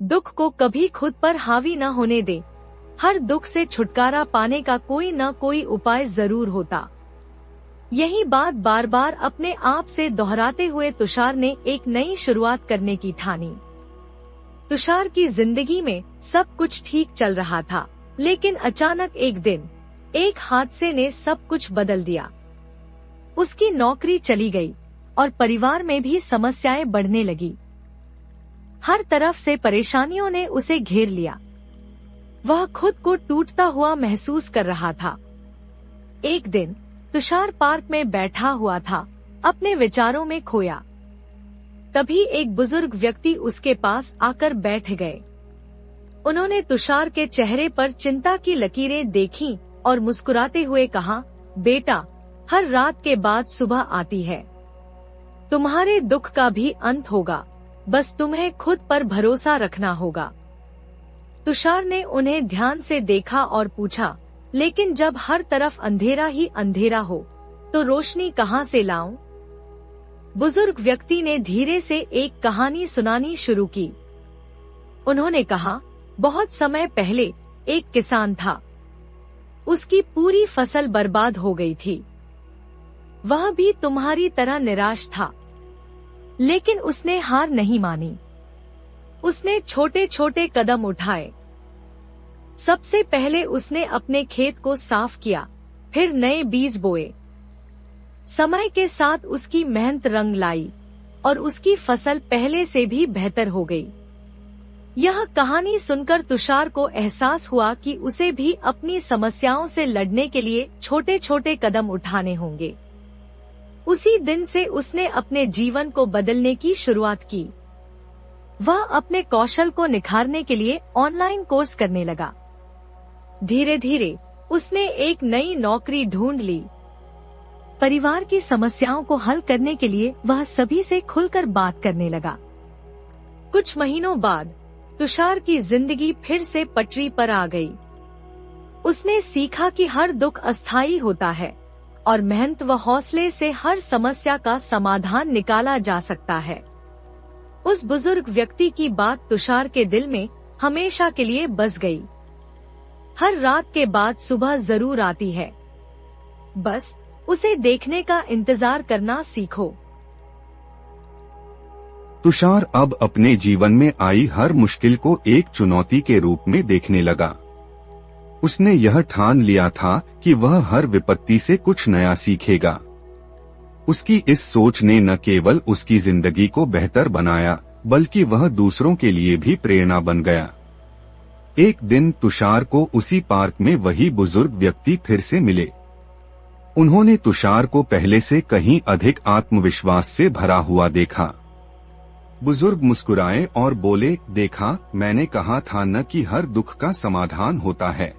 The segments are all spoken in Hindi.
दुख को कभी खुद पर हावी न होने दे। हर दुख से छुटकारा पाने का कोई न कोई उपाय जरूर होता। यही बात बार बार अपने आप से दोहराते हुए तुषार ने एक नई शुरुआत करने की ठानी। तुषार की जिंदगी में सब कुछ ठीक चल रहा था, लेकिन अचानक एक दिन एक हादसे ने सब कुछ बदल दिया। उसकी नौकरी चली गई और परिवार में भी समस्याएं बढ़ने लगी। हर तरफ से परेशानियों ने उसे घेर लिया। वह खुद को टूटता हुआ महसूस कर रहा था। एक दिन तुषार पार्क में बैठा हुआ था, अपने विचारों में खोया। तभी एक बुजुर्ग व्यक्ति उसके पास आकर बैठ गए। उन्होंने तुषार के चेहरे पर चिंता की लकीरें देखीं और मुस्कुराते हुए कहा, बेटा, हर रात के बाद सुबह आती है। तुम्हारे दुख का भी अंत होगा, बस तुम्हें खुद पर भरोसा रखना होगा। तुषार ने उन्हें ध्यान से देखा और पूछा, लेकिन जब हर तरफ अंधेरा ही अंधेरा हो तो रोशनी कहाँ से लाऊं? बुजुर्ग व्यक्ति ने धीरे से एक कहानी सुनानी शुरू की। उन्होंने कहा, बहुत समय पहले एक किसान था। उसकी पूरी फसल बर्बाद हो गई थी। वह भी तुम्हारी तरह निराश था, लेकिन उसने हार नहीं मानी। उसने छोटे छोटे कदम उठाए। सबसे पहले उसने अपने खेत को साफ किया, फिर नए बीज बोए। समय के साथ उसकी मेहनत रंग लाई और उसकी फसल पहले से भी बेहतर हो गई। यह कहानी सुनकर तुषार को एहसास हुआ कि उसे भी अपनी समस्याओं से लड़ने के लिए छोटे छोटे कदम उठाने होंगे। उसी दिन से उसने अपने जीवन को बदलने की शुरुआत की। वह अपने कौशल को निखारने के लिए ऑनलाइन कोर्स करने लगा। धीरे धीरे उसने एक नई नौकरी ढूंढ ली। परिवार की समस्याओं को हल करने के लिए वह सभी से खुलकर बात करने लगा। कुछ महीनों बाद तुषार की जिंदगी फिर से पटरी पर आ गई। उसने सीखा कि हर दुख अस्थायी होता है और मेहनत व हौसले से हर समस्या का समाधान निकाला जा सकता है। उस बुजुर्ग व्यक्ति की बात तुषार के दिल में हमेशा के लिए बस गई। हर रात के बाद सुबह जरूर आती है, बस उसे देखने का इंतजार करना सीखो। तुषार अब अपने जीवन में आई हर मुश्किल को एक चुनौती के रूप में देखने लगा। उसने यह ठान लिया था कि वह हर विपत्ति से कुछ नया सीखेगा। उसकी इस सोच ने न केवल उसकी जिंदगी को बेहतर बनाया, बल्कि वह दूसरों के लिए भी प्रेरणा बन गया। एक दिन तुषार को उसी पार्क में वही बुजुर्ग व्यक्ति फिर से मिले। उन्होंने तुषार को पहले से कहीं अधिक आत्मविश्वास से भरा हुआ देखा। बुजुर्ग मुस्कुराए और बोले, देखा, मैंने कहा था न कि हर दुख का समाधान होता है।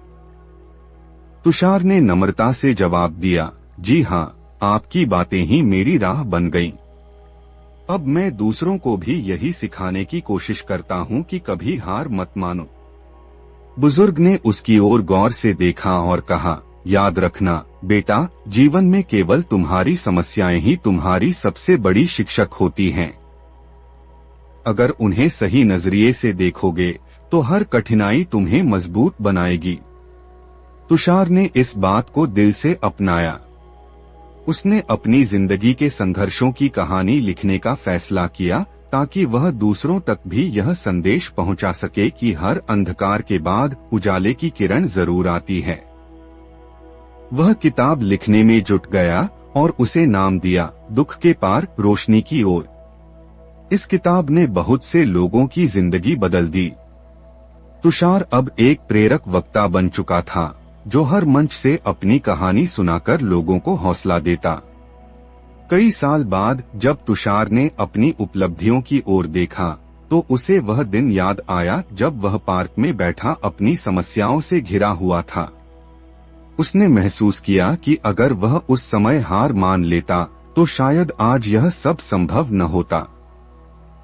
तुषार ने नम्रता से जवाब दिया, जी हाँ, आपकी बातें ही मेरी राह बन गईं। अब मैं दूसरों को भी यही सिखाने की कोशिश करता हूँ कि कभी हार मत मानो। बुजुर्ग ने उसकी ओर गौर से देखा और कहा, याद रखना बेटा, जीवन में केवल तुम्हारी समस्याएं ही तुम्हारी सबसे बड़ी शिक्षक होती हैं। अगर उन्हें सही नजरिए से देखोगे तो हर कठिनाई तुम्हें मजबूत बनाएगी। तुषार ने इस बात को दिल से अपनाया। उसने अपनी जिंदगी के संघर्षों की कहानी लिखने का फैसला किया, ताकि वह दूसरों तक भी यह संदेश पहुंचा सके कि हर अंधकार के बाद उजाले की किरण जरूर आती है। वह किताब लिखने में जुट गया और उसे नाम दिया, दुख के पार रोशनी की ओर। इस किताब ने बहुत से लोगों की जिंदगी बदल दी। तुषार अब एक प्रेरक वक्ता बन चुका था, जो हर मंच से अपनी कहानी सुनाकर लोगों को हौसला देता। कई साल बाद जब तुषार ने अपनी उपलब्धियों की ओर देखा, तो उसे वह दिन याद आया जब वह पार्क में बैठा अपनी समस्याओं से घिरा हुआ था। उसने महसूस किया कि अगर वह उस समय हार मान लेता तो शायद आज यह सब संभव न होता।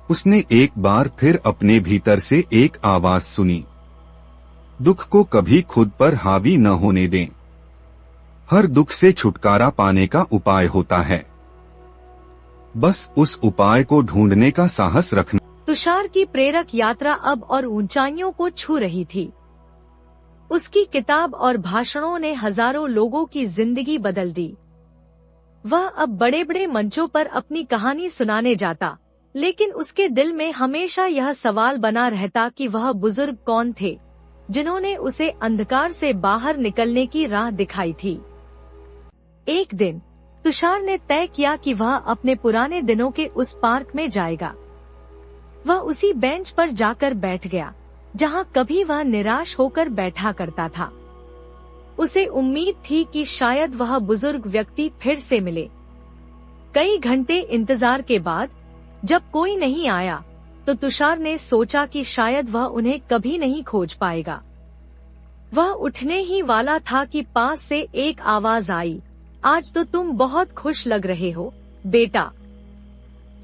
उसने एक बार फिर अपने भीतर से एक आवाज सुनी, दुख को कभी खुद पर हावी न होने दें। हर दुख से छुटकारा पाने का उपाय होता है, बस उस उपाय को ढूंढने का साहस रखना। तुषार की प्रेरक यात्रा अब और ऊंचाइयों को छू रही थी। उसकी किताब और भाषणों ने हजारों लोगों की जिंदगी बदल दी। वह अब बड़े बड़े मंचों पर अपनी कहानी सुनाने जाता, लेकिन उसके दिल में हमेशा यह सवाल बना रहता कि वह बुजुर्ग कौन थे जिन्होंने उसे अंधकार से बाहर निकलने की राह दिखाई थी। एक दिन तुषार ने तय किया कि वह अपने पुराने दिनों के उस पार्क में जाएगा। वह उसी बेंच पर जाकर बैठ गया जहां कभी वह निराश होकर बैठा करता था। उसे उम्मीद थी कि शायद वह बुजुर्ग व्यक्ति फिर से मिले। कई घंटे इंतजार के बाद जब कोई नहीं आया तो तुषार ने सोचा कि शायद वह उन्हें कभी नहीं खोज पाएगा। वह उठने ही वाला था कि पास से एक आवाज आई, आज तो तुम बहुत खुश लग रहे हो बेटा।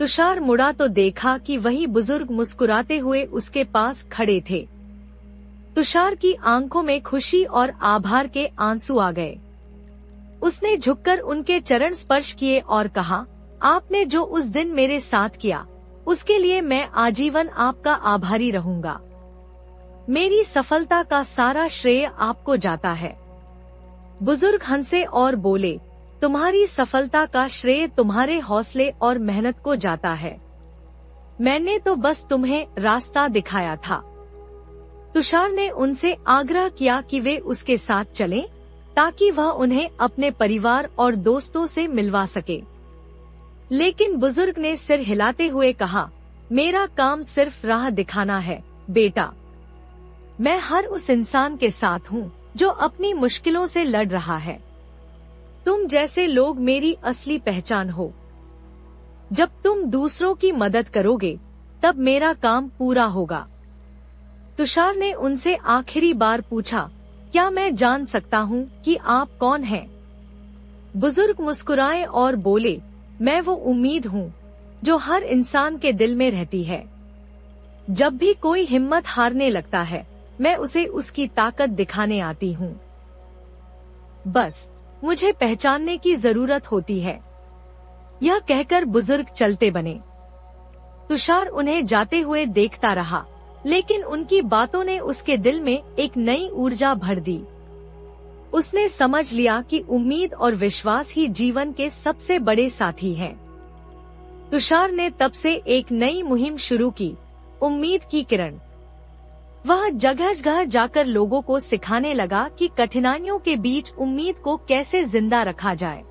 तुषार मुड़ा तो देखा कि वही बुजुर्ग मुस्कुराते हुए उसके पास खड़े थे। तुषार की आंखों में खुशी और आभार के आंसू आ गए। उसने झुककर उनके चरण स्पर्श किए और कहा, आपने जो उस दिन मेरे साथ किया उसके लिए मैं आजीवन आपका आभारी रहूंगा। मेरी सफलता का सारा श्रेय आपको जाता है। बुजुर्ग हंसे और बोले, तुम्हारी सफलता का श्रेय तुम्हारे हौसले और मेहनत को जाता है। मैंने तो बस तुम्हें रास्ता दिखाया था। तुषार ने उनसे आग्रह किया कि वे उसके साथ चलें, ताकि वह उन्हें अपने परिवार और दोस्तों से मिलवा सके। लेकिन बुजुर्ग ने सिर हिलाते हुए कहा, मेरा काम सिर्फ राह दिखाना है बेटा। मैं हर उस इंसान के साथ हूँ जो अपनी मुश्किलों से लड़ रहा है। तुम जैसे लोग मेरी असली पहचान हो। जब तुम दूसरों की मदद करोगे तब मेरा काम पूरा होगा। तुषार ने उनसे आखिरी बार पूछा, क्या मैं जान सकता हूँ कि आप कौन हैं? बुजुर्ग मुस्कुराए और बोले, मैं वो उम्मीद हूँ जो हर इंसान के दिल में रहती है। जब भी कोई हिम्मत हारने लगता है मैं उसे उसकी ताकत दिखाने आती हूँ। बस मुझे पहचानने की जरूरत होती है। यह कहकर बुजुर्ग चलते बने। तुषार उन्हें जाते हुए देखता रहा, लेकिन उनकी बातों ने उसके दिल में एक नई ऊर्जा भर दी। उसने समझ लिया कि उम्मीद और विश्वास ही जीवन के सबसे बड़े साथी हैं। तुषार ने तब से एक नई मुहिम शुरू की, उम्मीद की किरण। वह जगह जगह जाकर लोगों को सिखाने लगा कि कठिनाइयों के बीच उम्मीद को कैसे जिंदा रखा जाए।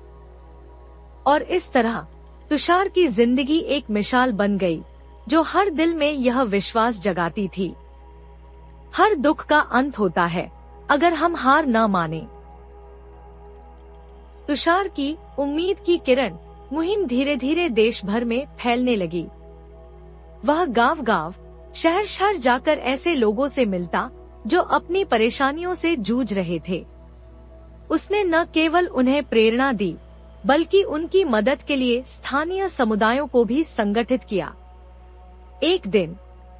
और इस तरह तुषार की जिंदगी एक मिसाल बन गई जो हर दिल में यह विश्वास जगाती थी, हर दुख का अंत होता है अगर हम हार न माने। तुषार की उम्मीद की किरण मुहिम धीरे धीरे देश भर में फैलने लगी। वह गांव-गांव, शहर-शहर जाकर ऐसे लोगों से मिलता जो अपनी परेशानियों से जूझ रहे थे। उसने न केवल उन्हें प्रेरणा दी, बल्कि उनकी मदद के लिए स्थानीय समुदायों को भी संगठित किया। एक दिन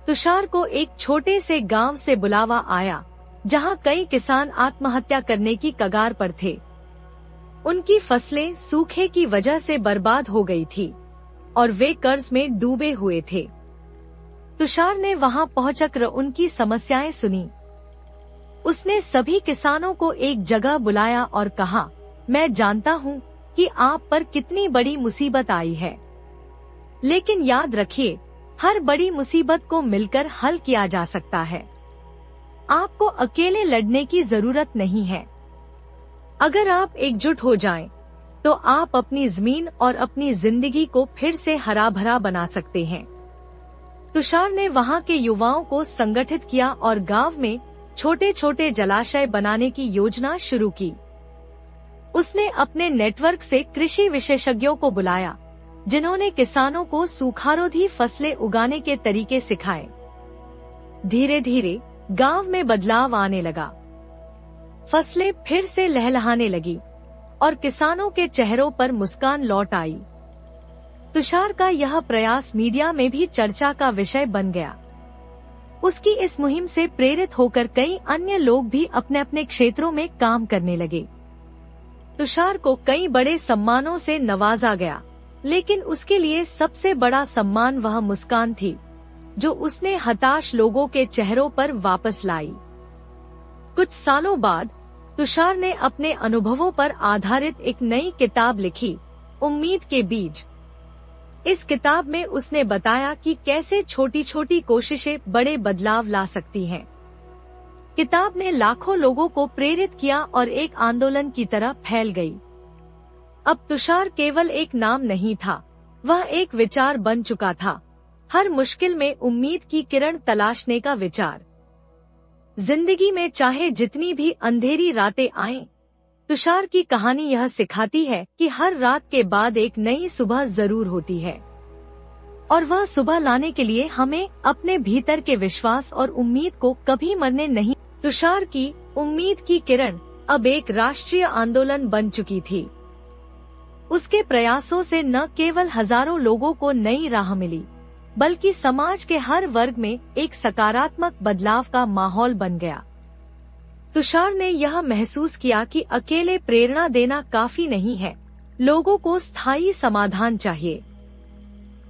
तुषार को एक छोटे से गांव से बुलावा आया, जहां कई किसान आत्महत्या करने की कगार पर थे। उनकी फसलें सूखे की वजह से बर्बाद हो गई थी और वे कर्ज में डूबे हुए थे। तुषार ने वहां पहुंचकर उनकी समस्याएं सुनी। उसने सभी किसानों को एक जगह बुलाया और कहा, मैं जानता हूं कि आप पर कितनी बड़ी मुसीबत आई है, लेकिन याद रखिए, हर बड़ी मुसीबत को मिलकर हल किया जा सकता है। आपको अकेले लड़ने की जरूरत नहीं है। अगर आप एकजुट हो जाएं, तो आप अपनी जमीन और अपनी जिंदगी को फिर से हरा भरा बना सकते हैं। तुषार ने वहां के युवाओं को संगठित किया और गांव में छोटे छोटे जलाशय बनाने की योजना शुरू की। उसने अपने नेटवर्क से कृषि विशेषज्ञों को बुलाया, जिन्होंने किसानों को सूखारोधी फसलें उगाने के तरीके सिखाए। धीरे धीरे गांव में बदलाव आने लगा। फसलें फिर से लहलहाने लगी और किसानों के चेहरों पर मुस्कान लौट आई। तुषार का यह प्रयास मीडिया में भी चर्चा का विषय बन गया। उसकी इस मुहिम से प्रेरित होकर कई अन्य लोग भी अपने अपने क्षेत्रों में काम करने लगे। तुषार को कई बड़े सम्मानों से नवाजा गया, लेकिन उसके लिए सबसे बड़ा सम्मान वह मुस्कान थी जो उसने हताश लोगों के चेहरों पर वापस लाई। कुछ सालों बाद तुषार ने अपने अनुभवों पर आधारित एक नई किताब लिखी, उम्मीद के बीज। इस किताब में उसने बताया कि कैसे छोटी छोटी कोशिशें बड़े बदलाव ला सकती हैं। किताब ने लाखों लोगों को प्रेरित किया और एक आंदोलन की तरह फैल गई। अब तुषार केवल एक नाम नहीं था, वह एक विचार बन चुका था। हर मुश्किल में उम्मीद की किरण तलाशने का विचार। जिंदगी में चाहे जितनी भी अंधेरी रातें आएं, तुषार की कहानी यह सिखाती है कि हर रात के बाद एक नई सुबह जरूर होती है, और वह सुबह लाने के लिए हमें अपने भीतर के विश्वास और उम्मीद को कभी मरने नहीं। तुषार की उम्मीद की किरण अब एक राष्ट्रीय आंदोलन बन चुकी थी। उसके प्रयासों से न केवल हजारों लोगों को नई राह मिली, बल्कि समाज के हर वर्ग में एक सकारात्मक बदलाव का माहौल बन गया। तुषार ने यह महसूस किया कि अकेले प्रेरणा देना काफी नहीं है, लोगों को स्थायी समाधान चाहिए।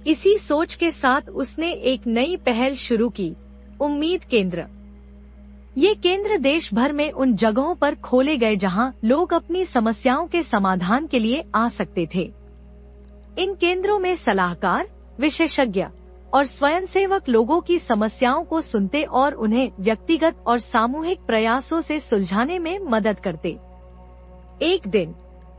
इसी सोच के साथ उसने एक नई पहल शुरू की, उम्मीद केंद्र। ये केंद्र देश भर में उन जगहों पर खोले गए जहां लोग अपनी समस्याओं के समाधान के लिए आ सकते थे। इन केंद्रों में सलाहकार, विशेषज्ञ और स्वयंसेवक लोगों की समस्याओं को सुनते और उन्हें व्यक्तिगत और सामूहिक प्रयासों से सुलझाने में मदद करते। एक दिन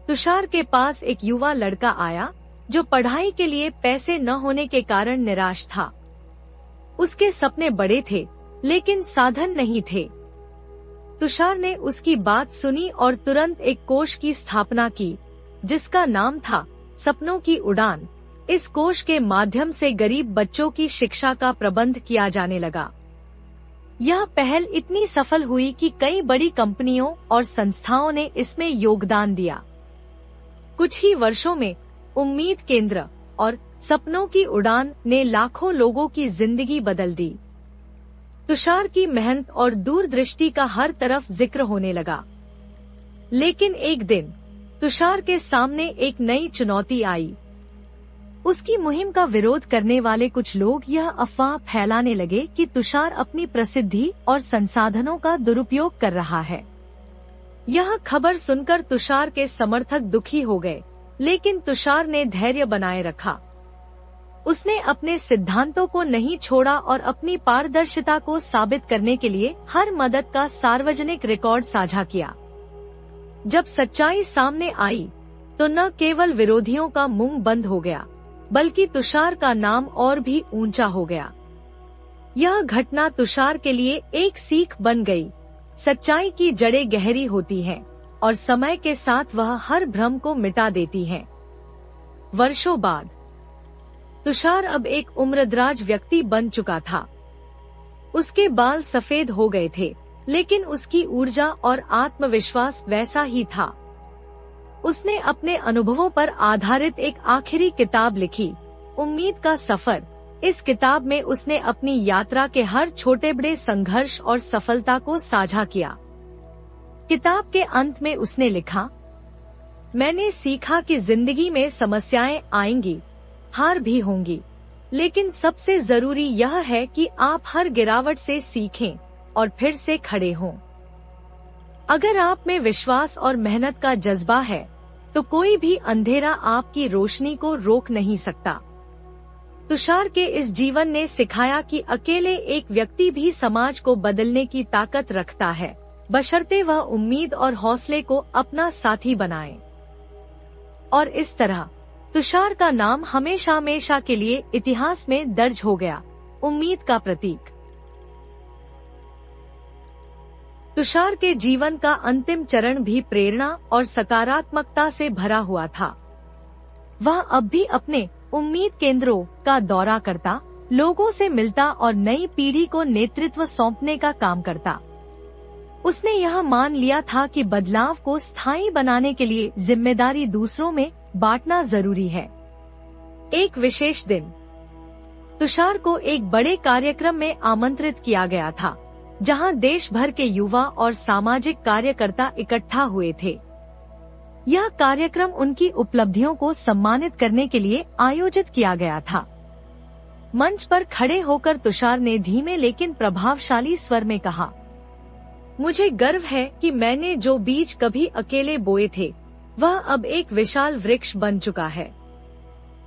तुषार के पास एक युवा लड़का आया जो पढ़ाई के लिए पैसे न होने के कारण निराश था। उसके सपने बड़े थे, लेकिन साधन नहीं थे। तुषार ने उसकी बात सुनी और तुरंत एक कोष की स्थापना की, जिसका नाम था सपनों की उड़ान। इस कोष के माध्यम से गरीब बच्चों की शिक्षा का प्रबंध किया जाने लगा। यह पहल इतनी सफल हुई कि कई बड़ी कंपनियों और संस्थाओं ने इसमें योगदान दिया। कुछ ही वर्षों में उम्मीद केंद्र और सपनों की उड़ान ने लाखों लोगों की जिंदगी बदल दी। तुषार की मेहनत और दूरदृष्टि का हर तरफ जिक्र होने लगा। लेकिन एक दिन तुषार के सामने एक नई चुनौती आई। उसकी मुहिम का विरोध करने वाले कुछ लोग यह अफवाह फैलाने लगे कि तुषार अपनी प्रसिद्धि और संसाधनों का दुरुपयोग कर रहा है। यह खबर सुनकर तुषार के समर्थक दुखी हो गए, लेकिन तुषार ने धैर्य बनाए रखा। उसने अपने सिद्धांतों को नहीं छोड़ा और अपनी पारदर्शिता को साबित करने के लिए हर मदद का सार्वजनिक रिकॉर्ड साझा किया। जब सच्चाई सामने आई, तो न केवल विरोधियों का मुंह बंद हो गया, बल्कि तुषार का नाम और भी ऊंचा हो गया। यह घटना तुषार के लिए एक सीख बन गई। सच्चाई की जड़ें गहरी होती हैं और समय के साथ वह हर भ्रम को मिटा देती हैं। वर्षों बाद तुषार अब एक उम्रदराज व्यक्ति बन चुका था। उसके बाल सफेद हो गए थे, लेकिन उसकी ऊर्जा और आत्मविश्वास वैसा ही था। उसने अपने अनुभवों पर आधारित एक आखिरी किताब लिखी, उम्मीद का सफर। इस किताब में उसने अपनी यात्रा के हर छोटे बड़े संघर्ष और सफलता को साझा किया। किताब के अंत में उसने लिखा, मैंने सीखा कि जिंदगी में समस्याएं आएंगी, हार भी होंगी, लेकिन सबसे जरूरी यह है कि आप हर गिरावट से सीखें और फिर से खड़े हों। अगर आप में विश्वास और मेहनत का जज्बा है, तो कोई भी अंधेरा आपकी रोशनी को रोक नहीं सकता। तुषार के इस जीवन ने सिखाया कि अकेले एक व्यक्ति भी समाज को बदलने की ताकत रखता है, बशर्ते वह उम्मीद और हौसले को अपना साथी बनाए। और इस तरह तुषार का नाम हमेशा हमेशा के लिए इतिहास में दर्ज हो गया, उम्मीद का प्रतीक। तुषार के जीवन का अंतिम चरण भी प्रेरणा और सकारात्मकता से भरा हुआ था। वह अब भी अपने उम्मीद केंद्रों का दौरा करता, लोगों से मिलता और नई पीढ़ी को नेतृत्व सौंपने का काम करता। उसने यह मान लिया था कि बदलाव को स्थायी बनाने के लिए जिम्मेदारी दूसरों में बांटना जरूरी है। एक विशेष दिन तुषार को एक बड़े कार्यक्रम में आमंत्रित किया गया था, जहां देश भर के युवा और सामाजिक कार्यकर्ता इकट्ठा हुए थे। यह कार्यक्रम उनकी उपलब्धियों को सम्मानित करने के लिए आयोजित किया गया था। मंच पर खड़े होकर तुषार ने धीमे लेकिन प्रभावशाली स्वर में कहा, मुझे गर्व है कि मैंने जो बीज कभी अकेले बोए थे वह अब एक विशाल वृक्ष बन चुका है।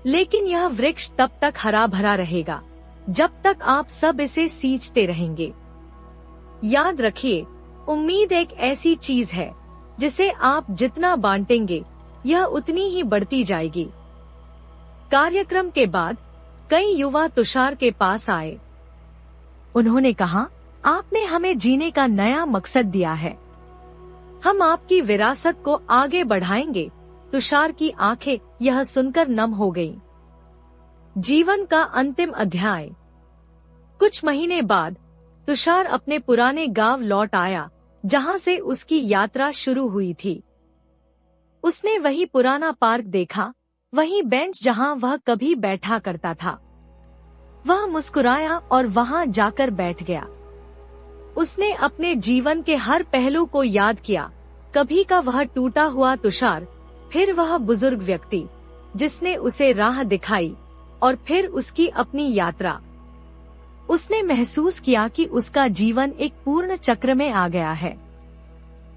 लेकिन यह वृक्ष तब तक हरा भरा रहेगा जब तक आप सब इसे सींचते रहेंगे। याद रखिए, उम्मीद एक ऐसी चीज है जिसे आप जितना बांटेंगे यह उतनी ही बढ़ती जाएगी। कार्यक्रम के बाद कई युवा तुषार के पास आए। उन्होंने कहा, आपने हमें जीने का नया मकसद दिया है। हम आपकी विरासत को आगे बढ़ाएंगे। तुषार की आंखें यह सुनकर नम हो गईं। जीवन का अंतिम अध्याय। कुछ महीने बाद तुषार अपने पुराने गांव लौट आया जहां से उसकी यात्रा शुरू हुई थी। उसने वही पुराना पार्क देखा, वही बेंच जहां वह कभी बैठा करता था। वह मुस्कुराया और वहां जाकर बैठ गया। उसने अपने जीवन के हर पहलू को याद किया, कभी का वह टूटा हुआ तुषार, फिर वह बुजुर्ग व्यक्ति जिसने उसे राह दिखाई, और फिर उसकी अपनी यात्रा। उसने महसूस किया कि उसका जीवन एक पूर्ण चक्र में आ गया है।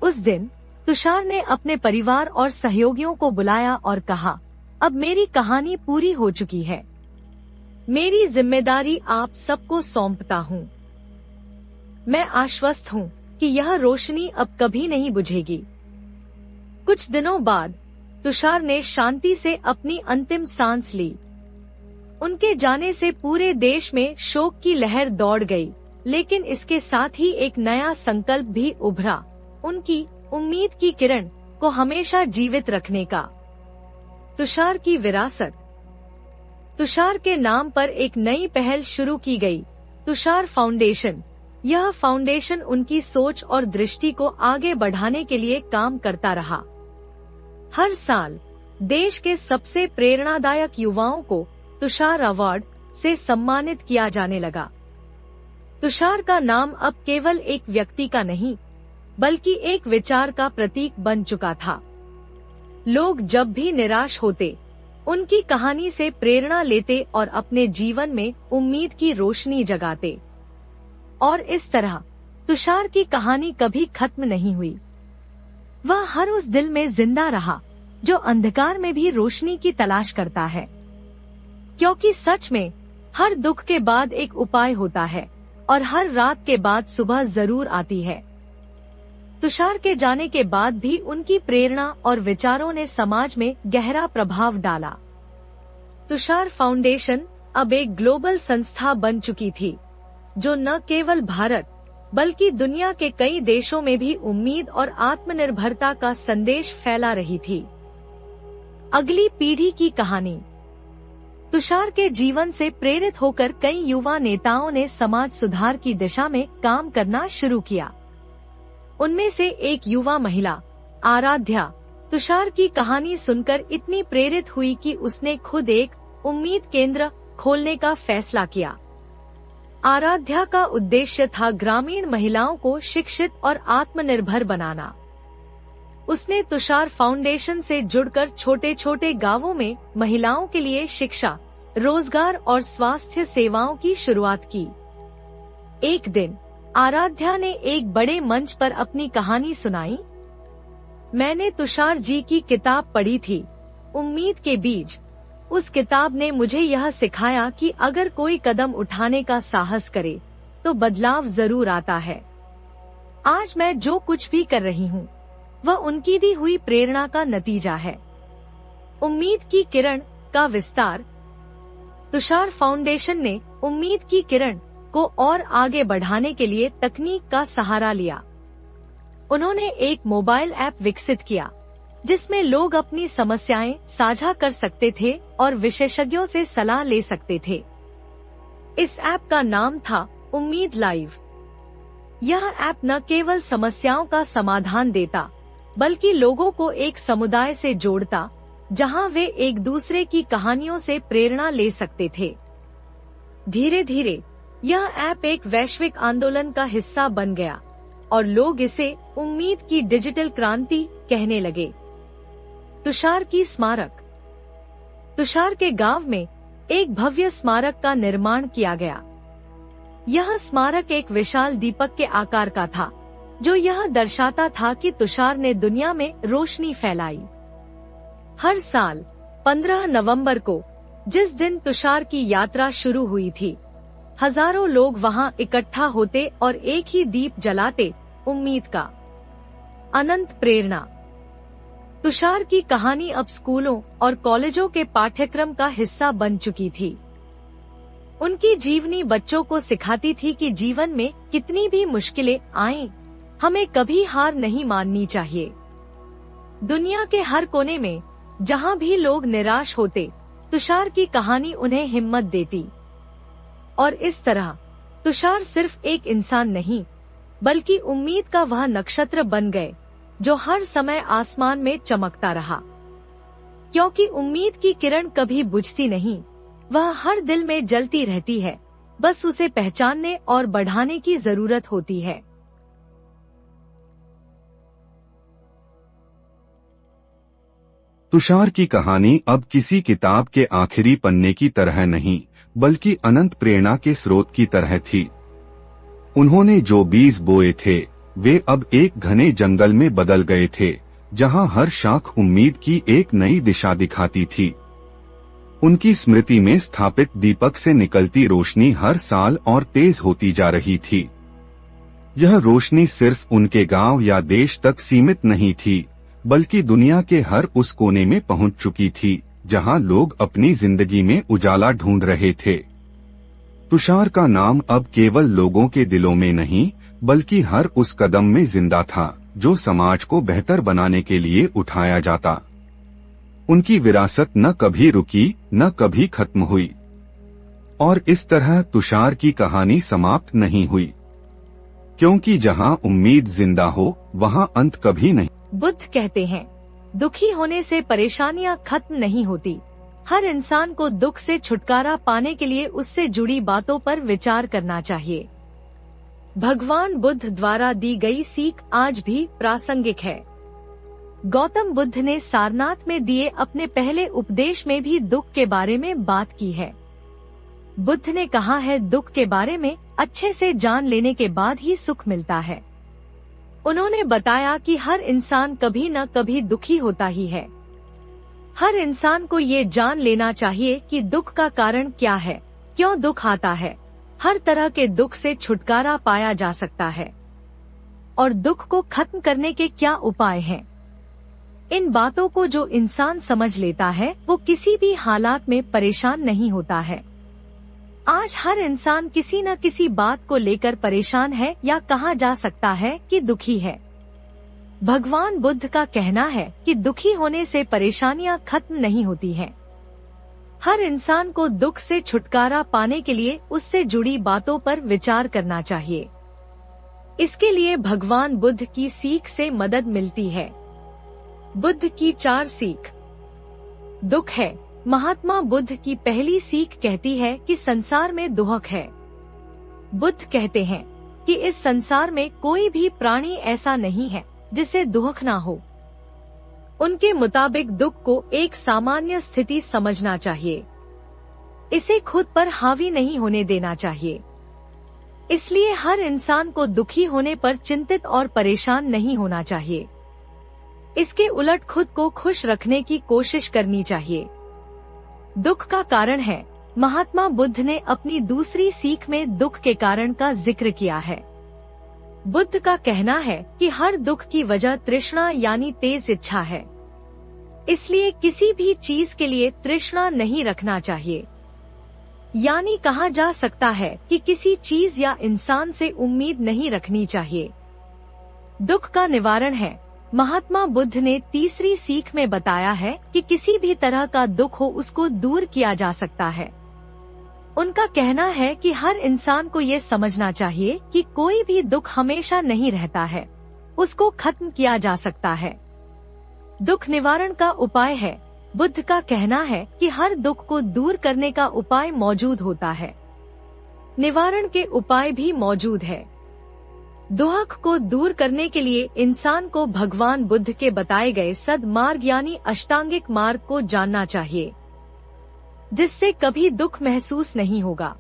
उस दिन तुषार ने अपने परिवार और सहयोगियों को बुलाया और कहा, अब मेरी कहानी पूरी हो चुकी है। मेरी जिम्मेदारी आप सबको सौंपता हूँ। मैं आश्वस्त हूँ कि यह रोशनी अब कभी नहीं बुझेगी। कुछ दिनों बाद तुषार ने शांति से अपनी अंतिम सांस ली। उनके जाने से पूरे देश में शोक की लहर दौड़ गई, लेकिन इसके साथ ही एक नया संकल्प भी उभरा, उनकी उम्मीद की किरण को हमेशा जीवित रखने का। तुषार की विरासत। तुषार के नाम पर एक नई पहल शुरू की गई, तुषार फाउंडेशन। यह फाउंडेशन उनकी सोच और दृष्टि को आगे बढ़ाने के लिए काम करता रहा। हर साल देश के सबसे प्रेरणादायक युवाओं को तुषार अवार्ड से सम्मानित किया जाने लगा। तुषार का नाम अब केवल एक व्यक्ति का नहीं, बल्कि एक विचार का प्रतीक बन चुका था। लोग जब भी निराश होते, उनकी कहानी से प्रेरणा लेते और अपने जीवन में उम्मीद की रोशनी जगाते। और इस तरह तुषार की कहानी कभी खत्म नहीं हुई। वह हर उस दिल में जिंदा रहा जो अंधकार में भी रोशनी की तलाश करता है। क्योंकि सच में हर दुख के बाद एक उपाय होता है और हर रात के बाद सुबह जरूर आती है। तुषार के जाने के बाद भी उनकी प्रेरणा और विचारों ने समाज में गहरा प्रभाव डाला। तुषार फाउंडेशन अब एक ग्लोबल संस्था बन चुकी थी, जो न केवल भारत बल्कि दुनिया के कई देशों में भी उम्मीद और आत्मनिर्भरता का संदेश फैला रही थी। अगली पीढ़ी की कहानी। तुषार के जीवन से प्रेरित होकर कई युवा नेताओं ने समाज सुधार की दिशा में काम करना शुरू किया। उनमें से एक युवा महिला आराध्या तुषार की कहानी सुनकर इतनी प्रेरित हुई कि उसने खुद एक उम्मीद केंद्र खोलने का फैसला किया। आराध्या का उद्देश्य था ग्रामीण महिलाओं को शिक्षित और आत्मनिर्भर बनाना। उसने तुषार फाउंडेशन से जुड़कर छोटे छोटे गांवों में महिलाओं के लिए शिक्षा, रोजगार और स्वास्थ्य सेवाओं की शुरुआत की। एक दिन आराध्या ने एक बड़े मंच पर अपनी कहानी सुनाई। मैंने तुषार जी की किताब पढ़ी थी, उम्मीद के बीज। उस किताब ने मुझे यह सिखाया कि अगर कोई कदम उठाने का साहस करे तो बदलाव जरूर आता है। आज मैं जो कुछ भी कर रही हूँ वह उनकी दी हुई प्रेरणा का नतीजा है। उम्मीद की किरण का विस्तार। तुषार फाउंडेशन ने उम्मीद की किरण को और आगे बढ़ाने के लिए तकनीक का सहारा लिया। उन्होंने एक मोबाइल ऐप विकसित किया जिसमें लोग अपनी समस्याएं साझा कर सकते थे और विशेषज्ञों से सलाह ले सकते थे। इस ऐप का नाम था उम्मीद लाइव। यह ऐप न केवल समस्याओं का समाधान देता, बल्कि लोगों को एक समुदाय से जोड़ता, जहां वे एक दूसरे की कहानियों से प्रेरणा ले सकते थे। धीरे धीरे यह ऐप एक वैश्विक आंदोलन का हिस्सा बन गया और लोग इसे उम्मीद की डिजिटल क्रांति कहने लगे। तुषार की स्मारक। तुषार के गांव में एक भव्य स्मारक का निर्माण किया गया। यह स्मारक एक विशाल दीपक के आकार का था, जो यह दर्शाता था कि तुषार ने दुनिया में रोशनी फैलाई। हर साल 15 नवंबर को, जिस दिन तुषार की यात्रा शुरू हुई थी, हजारों लोग वहां इकट्ठा होते और एक ही दीप जलाते, उम्मीद का अनंत प्रेरणा। तुषार की कहानी अब स्कूलों और कॉलेजों के पाठ्यक्रम का हिस्सा बन चुकी थी। उनकी जीवनी बच्चों को सिखाती थी कि जीवन में कितनी भी मुश्किलें आएं, हमें कभी हार नहीं माननी चाहिए। दुनिया के हर कोने में जहां भी लोग निराश होते, तुषार की कहानी उन्हें हिम्मत देती। और इस तरह तुषार सिर्फ एक इंसान नहीं, बल्कि उम्मीद का वह नक्षत्र बन गए जो हर समय आसमान में चमकता रहा। क्योंकि उम्मीद की किरण कभी बुझती नहीं, वह हर दिल में जलती रहती है, बस उसे पहचानने और बढ़ाने की जरूरत होती है। तुषार की कहानी अब किसी किताब के आखिरी पन्ने की तरह नहीं, बल्कि अनंत प्रेरणा के स्रोत की तरह थी। उन्होंने जो बीज बोए थे, वे अब एक घने जंगल में बदल गए थे, जहां हर शाख उम्मीद की एक नई दिशा दिखाती थी। उनकी स्मृति में स्थापित दीपक से निकलती रोशनी हर साल और तेज होती जा रही थी। यह रोशनी सिर्फ उनके गांव या देश तक सीमित नहीं थी, बल्कि दुनिया के हर उस कोने में पहुंच चुकी थी, जहां लोग अपनी जिंदगी में उजाला ढूंढ रहे थे। तुषार का नाम अब केवल लोगों के दिलों में नहीं, बल्कि हर उस कदम में जिंदा था जो समाज को बेहतर बनाने के लिए उठाया जाता। उनकी विरासत न कभी रुकी, न कभी खत्म हुई। और इस तरह तुषार की कहानी समाप्त नहीं हुई, क्योंकि जहां उम्मीद जिंदा हो, वहां अंत कभी नहीं। बुद्ध कहते हैं, दुखी होने से परेशानियां खत्म नहीं होती। हर इंसान को दुख से छुटकारा पाने के लिए उससे जुड़ी बातों पर विचार करना चाहिए। भगवान बुद्ध द्वारा दी गई सीख आज भी प्रासंगिक है। गौतम बुद्ध ने सारनाथ में दिए अपने पहले उपदेश में भी दुख के बारे में बात की है। बुद्ध ने कहा है, दुख के बारे में अच्छे से जान लेने के बाद ही सुख मिलता है। उन्होंने बताया कि हर इंसान कभी न कभी दुखी होता ही है। हर इंसान को ये जान लेना चाहिए कि दुख का कारण क्या है, क्यों दुख आता है। हर तरह के दुख से छुटकारा पाया जा सकता है और दुख को खत्म करने के क्या उपाय हैं। इन बातों को जो इंसान समझ लेता है, वो किसी भी हालात में परेशान नहीं होता है। आज हर इंसान किसी न किसी बात को लेकर परेशान है या कहा जा सकता है कि दुखी है। भगवान बुद्ध का कहना है कि दुखी होने से परेशानियां खत्म नहीं होती हैं। हर इंसान को दुख से छुटकारा पाने के लिए उससे जुड़ी बातों पर विचार करना चाहिए। इसके लिए भगवान बुद्ध की सीख से मदद मिलती है। बुद्ध की 4 सीख। दुख है। महात्मा बुद्ध की पहली सीख कहती है कि संसार में दुख है। बुद्ध कहते हैं कि इस संसार में कोई भी प्राणी ऐसा नहीं है जिसे दुख ना हो। उनके मुताबिक दुख को एक सामान्य स्थिति समझना चाहिए, इसे खुद पर हावी नहीं होने देना चाहिए। इसलिए हर इंसान को दुखी होने पर चिंतित और परेशान नहीं होना चाहिए। इसके उलट खुद को खुश रखने की कोशिश करनी चाहिए। दुख का कारण है। महात्मा बुद्ध ने अपनी दूसरी सीख में दुख के कारण का जिक्र किया है। बुद्ध का कहना है कि हर दुख की वजह तृष्णा यानी तेज इच्छा है। इसलिए किसी भी चीज के लिए तृष्णा नहीं रखना चाहिए। यानी कहा जा सकता है कि किसी चीज या इंसान से उम्मीद नहीं रखनी चाहिए। दुख का निवारण है। महात्मा बुद्ध ने तीसरी सीख में बताया है कि किसी भी तरह का दुख हो उसको दूर किया जा सकता है। उनका कहना है कि हर इंसान को ये समझना चाहिए कि कोई भी दुख हमेशा नहीं रहता है, उसको खत्म किया जा सकता है। दुख निवारण का उपाय है। बुद्ध का कहना है कि हर दुख को दूर करने का उपाय मौजूद होता है, निवारण के उपाय भी मौजूद है। दुख को दूर करने के लिए इंसान को भगवान बुद्ध के बताए गए सद्मार्ग यानी अष्टांगिक मार्ग को जानना चाहिए। जिससे कभी दुख महसूस नहीं होगा।